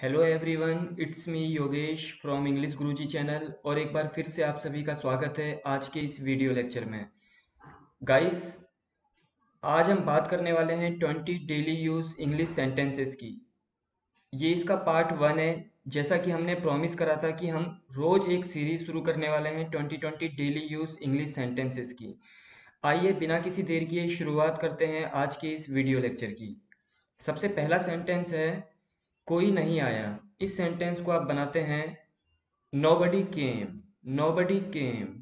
Hello everyone, it's me Yogesh from English Guruji channel. और एक बार फिर से आप सभी का स्वागत है आज के इस वीडियो लेक्चर में। गाइस, आज हम बात करने वाले हैं 20 डेली यूज इंग्लिश सेंटेंसेस की। ये इसका पार्ट 1 है। जैसा कि हमने प्रॉमिस करा था कि हम रोज एक सीरीज शुरू करने वाले हैं 20 डेली यूज इंग्लिश सेंटेंसेस की। आइए बिना किसी देर किए शुरुआत करते हैं आज के इस वीडियो लेक्चर की। सबसे पहला सेंटेंस है कोई नहीं आया। इस सेंटेंस को आप बनाते हैं nobody came, nobody came।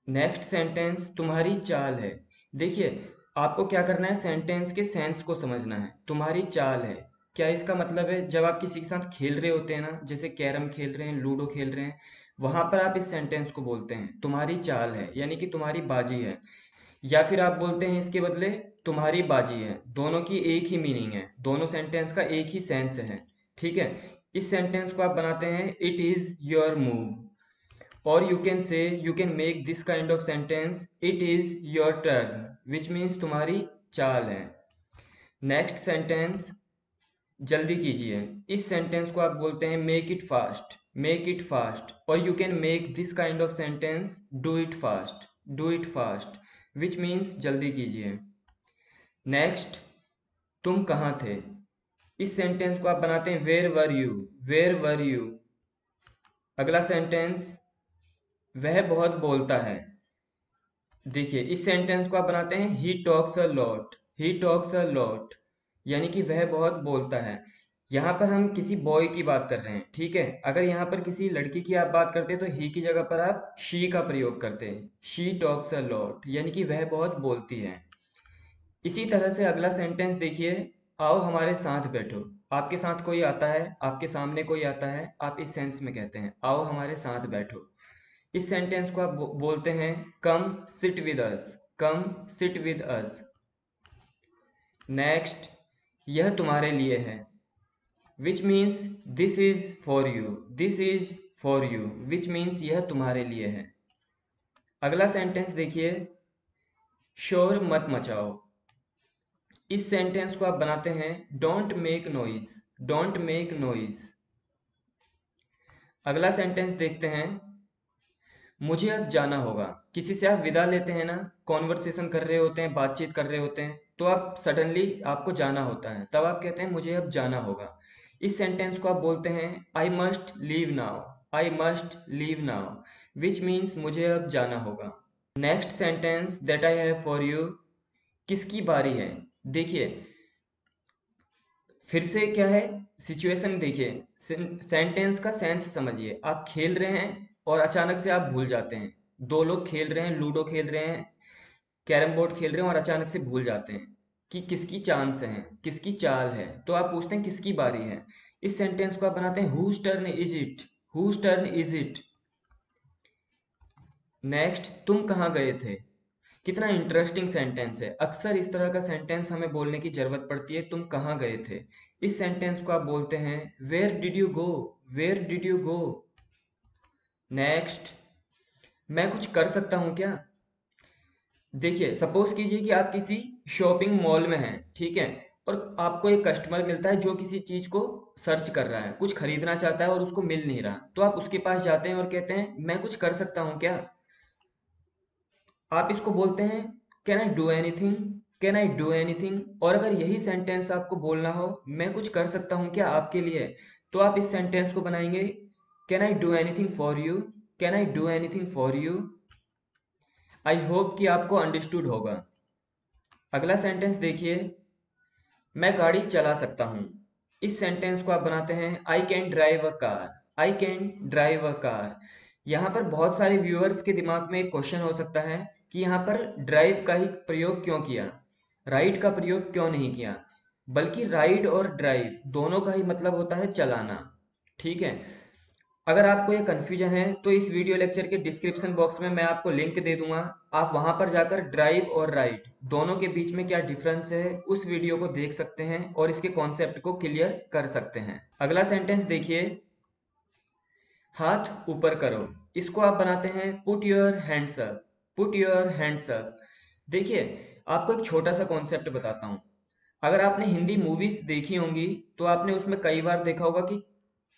Next sentence तुम्हारी चाल है। देखिए, आपको क्या करना है, सेंटेंस के सेंस को समझना है। तुम्हारी चाल है, क्या इसका मतलब है जब आप किसी के साथ खेल रहे होते हैं ना, जैसे कैरम खेल रहे हैं, लूडो खेल रहे हैं, वहां पर आप इस सेंटेंस को बोलते हैं तुम्हारी चाल है, यानी कि तुम्हारी बाजी है। या फिर आप बोलते हैं इसके बदले तुम्हारी बाजी है। दोनों की एक ही मीनिंग है, दोनों सेंटेंस का एक ही सेंस है। ठीक है। इस सेंटेंस को आप बनाते हैं इट इज योर मूव। और you can make this kind of sentence it is your turn, which means तुम्हारी चाल है। नेक्स्ट सेंटेंस, जल्दी कीजिए। इस सेंटेंस को आप बोलते हैं make it fast, make it fast. और you can make this kind of sentence do it fast, do it fast, which means जल्दी कीजिए। नेक्स्ट, तुम कहाँ थे। इस सेंटेंस को आप बनाते हैं where were you, where were you. अगला सेंटेंस, वह बहुत बोलता है। देखिए, इस सेंटेंस को आप बनाते हैं he talks a lot, he talks a lot, यानी कि वह बहुत बोलता है। यहाँ पर हम किसी बॉय की बात कर रहे हैं, ठीक है। अगर यहाँ पर किसी लड़की की आप बात करते हैं तो ही की जगह पर आप शी का प्रयोग करते हैं, शी टॉक्स अ लॉट, यानी कि वह बहुत बोलती है। इसी तरह से अगला सेंटेंस देखिए, आओ हमारे साथ बैठो। आपके साथ कोई आता है, आपके सामने कोई आता है, आप इस सेंस में कहते हैं आओ हमारे साथ बैठो। इस सेंटेंस को आप बोलते हैं come sit with us, come sit with us. Next, यह तुम्हारे लिए है, which means this is for you, this is for you, which means यह तुम्हारे लिए है। अगला सेंटेंस देखिए, शोर मत मचाओ। इस सेंटेंस को आप बनाते हैं don't make noise, don't make noise. अगला सेंटेंस देखते हैं, मुझे अब जाना होगा। किसी से आप विदा लेते हैं ना, कॉन्वर्सेशन कर रहे होते हैं, बातचीत कर रहे होते हैं, तो आप सडनली आपको जाना होता है, तब आप कहते हैं मुझे अब जाना होगा। इस सेंटेंस को आप बोलते हैं I must leave now, I must leave now, which means मुझे अब जाना होगा। Next sentence that I have for you, किसकी बारी है। देखिए, फिर से क्या है सिचुएशन, देखिए सेंटेंस का सेंस समझिए। आप खेल रहे हैं और अचानक से आप भूल जाते हैं। दो लोग खेल रहे हैं, लूडो खेल रहे हैं, कैरम बोर्ड खेल रहे हैं, और अचानक से भूल जाते हैं कि किसकी चांस है, किसकी चाल है, तो आप पूछते हैं किसकी बारी है। इस सेंटेंस को आप बनाते हैं whose turn is it, whose turn is it. Next, तुम कहाँ गए थे। कितना इंटरेस्टिंग सेंटेंस है। अक्सर इस तरह का सेंटेंस हमें बोलने की जरूरत पड़ती है, तुम कहाँ गए थे। इस सेंटेंस को आप बोलते हैं where did you go, where did you go. Next, मैं कुछ कर सकता हूँ क्या। देखिए, सपोज कीजिए कि आप किसी शॉपिंग मॉल में हैं, ठीक है, और आपको एक कस्टमर मिलता है जो किसी चीज को सर्च कर रहा है, कुछ खरीदना चाहता है और उसको मिल नहीं रहा, तो आप उसके पास जाते हैं और कहते हैं मैं कुछ कर सकता हूँ क्या। आप इसको बोलते हैं can I do anything, can I do anything. और अगर यही सेंटेंस आपको बोलना हो मैं कुछ कर सकता हूँ क्या आपके लिए, तो आप इस सेंटेंस को बनाएंगे can I do anything for you, can I do anything for you. I hope कि आपको अंडरस्टूड होगा। अगला सेंटेंस देखिए, मैं गाड़ी चला सकता हूँ। इस सेंटेंस को आप बनाते हैं I can drive a car, I can drive a car. यहाँ पर बहुत सारे व्यूअर्स के दिमाग में एक क्वेश्चन हो सकता है कि यहाँ पर ड्राइव का ही प्रयोग क्यों किया, राइड का प्रयोग क्यों नहीं किया। बल्कि राइड और ड्राइव दोनों का ही मतलब होता है चलाना, ठीक है। अगर आपको ये कन्फ्यूजन है तो इस वीडियो लेक्चर के डिस्क्रिप्शन बॉक्स में मैं आपको लिंक दे दूंगा। आप वहां पर जाकर ड्राइव और राइड दोनों के बीच में क्या डिफरेंस है उस वीडियो को देख सकते हैं और इसके कॉन्सेप्ट को क्लियर कर सकते हैं। अगला सेंटेंस देखिए, हाथ ऊपर करो। इसको आप बनाते हैं put your hands up, put your hands up. देखिए, आपको एक छोटा सा कॉन्सेप्ट बताता हूँ। अगर आपने हिंदी मूवीज देखी होंगी तो आपने उसमें कई बार देखा होगा कि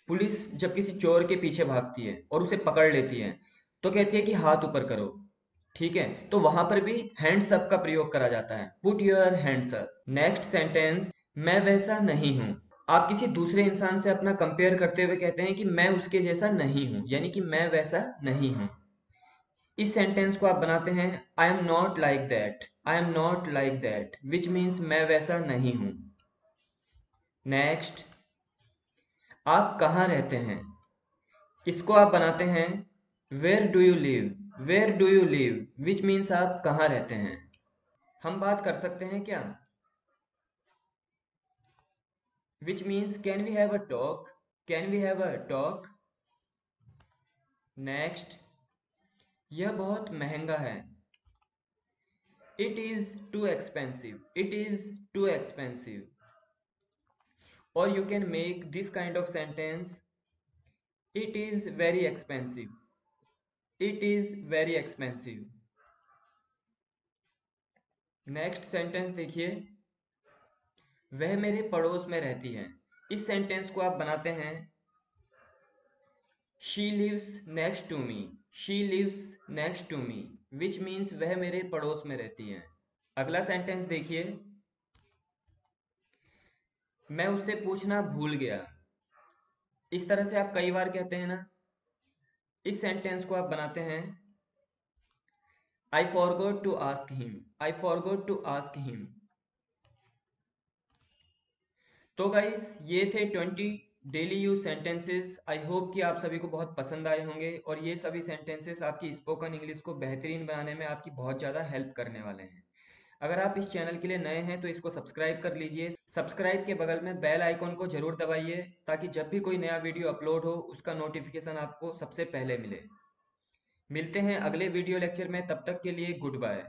पुलिस जब किसी चोर के पीछे भागती है और उसे पकड़ लेती है तो कहती है कि हाथ ऊपर करो। ठीक है, तो वहां पर भी हैंड्स अप का प्रयोग करा जाता है, put your hands up. Next sentence, मैं वैसा नहीं हूं। आप किसी दूसरे इंसान से अपना कंपेयर करते हुए कहते हैं कि मैं उसके जैसा नहीं हूं, यानी कि मैं वैसा नहीं हूं। इस सेंटेंस को आप बनाते हैं I am not like that, I am not like that, which means मैं वैसा नहीं हूं। नेक्स्ट, आप कहाँ रहते हैं। इसको आप बनाते हैं where do you live, where do you live, which means आप कहाँ रहते हैं। हम बात कर सकते हैं क्या, which means can we have a talk, can we have a talk. Next, यह बहुत महंगा है, it is too expensive, it is too expensive. Or you can make this kind of sentence, it is very expensive, it is very expensive। Next sentence देखिए, वह मेरे पड़ोस में रहती है। इस सेंटेंस को आप बनाते हैं she lives next to me, she lives next to me, which means वह मेरे पड़ोस में रहती है। अगला सेंटेंस देखिए, मैं उससे पूछना भूल गया। इस तरह से आप कई बार कहते हैं ना। इस सेंटेंस को आप बनाते हैं I forgot to ask him, I forgot to ask him। तो गाइस ये थे 20 daily use sentences. I hope कि आप सभी को बहुत पसंद आए होंगे और ये सभी सेंटेंसेस आपकी स्पोकन इंग्लिश को बेहतरीन बनाने में आपकी बहुत ज़्यादा हेल्प करने वाले हैं। अगर आप इस चैनल के लिए नए हैं तो इसको सब्सक्राइब कर लीजिए। सब्सक्राइब के बगल में बेल आइकॉन को जरूर दबाइए ताकि जब भी कोई नया वीडियो अपलोड हो उसका नोटिफिकेशन आपको सबसे पहले मिले। मिलते हैं अगले वीडियो लेक्चर में, तब तक के लिए गुड बाय।